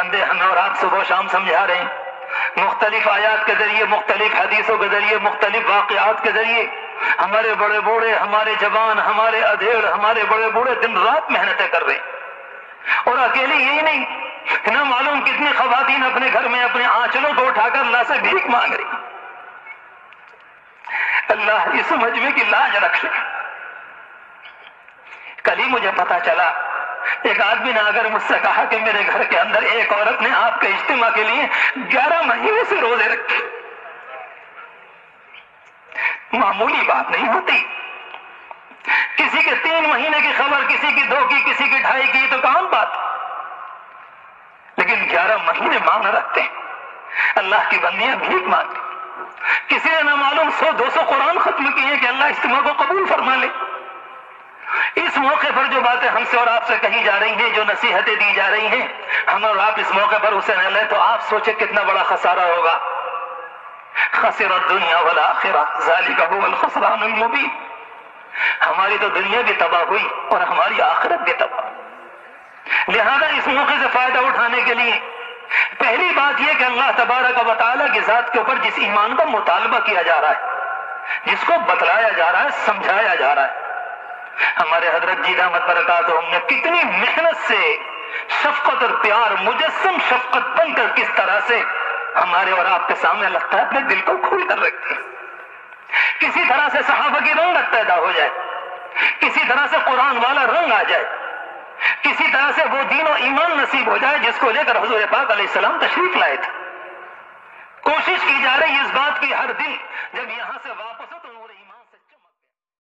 بندے ہمیں اور آپ صبح و شام سمجھا رہے ہیں، مختلف آیات کے ذریعے، مختلف حدیثوں کے ذریعے، مختلف واقعات کے ذریعے ہمارے بڑے بوڑھے، ہمارے جوان، ہمارے ادھیڑ، ہمارے بڑے بوڑھے دن رات محنتیں کر رہے ہیں۔ اور اکیلے یہی نہیں، نہ معلوم کتنی خواتین اپنے گھر میں اپنے آنچلوں کو اٹھا کر اللہ سے بھیک مانگ رہی۔ اللہ اس مجمع کی لاج رکھ لے۔ کل ہی مجھے پتا چلا، ایک آدمی نے اگر مجھ سے کہا کہ میرے گھر کے اندر ایک عورت نے آپ کے اجتماع کے لیے 11 مہینے سے روزے رکھے، معمولی بات نہیں ہوتی۔ کسی کے 3 مہینے کی خبر، کسی کی 2 کی، کسی کی 2.5 کی، تو کام بات، لیکن 11 مہینے مانگ رکھتے ہیں۔ اللہ کی بندیاں بھیک مانگتی، کسی نے نہ معلوم 100-200 قرآن ختم کیے کہ اللہ اجتماع کو قبول فرما لے۔ اس موقع پر جو باتیں ہم سے اور آپ سے کہی جا رہی ہیں، جو نصیحتیں دی جا رہی ہیں، ہم اور آپ اس موقع پر اسے نہ لیں تو آپ سوچیں کتنا بڑا خسارہ ہوگا۔ خسر الدنیا والآخرہ ذالک هو الخسران المبین۔ ہماری تو دنیا بھی تباہ ہوئی اور ہماری آخرت بھی تباہ۔ لہذا اس موقع سے فائدہ اٹھانے کے لیے پہلی بات یہ کہ اللہ تبارک و تعالیٰ کی ذات کے اوپر جس ایمان کا مطالبہ کیا جا رہا ہے، جس کو بتلایا جا رہا ہے، سمجھایا جا رہا ہے، ہمارے حضرت جی دامت برکاتہم نے کتنی محنت سے شفقت اور پیار، مجسم شفقت بن کر کس طرح سے ہمارے اور آپ کے سامنے لگتا ہے اپنے دل کو کھول کر رکھتے ہیں۔ کسی طرح سے صحابہ کی رنگت پیدا ہو جائے، کسی طرح سے قرآن والا رنگ آ جائے، کسی طرح سے وہ دین و ایمان نصیب ہو جائے جس کو لے کر حضور پاک علیہ السلام تشریف لائے تھے۔ کوشش کی جا رہی ہے اس بات کی ہر دن جب یہاں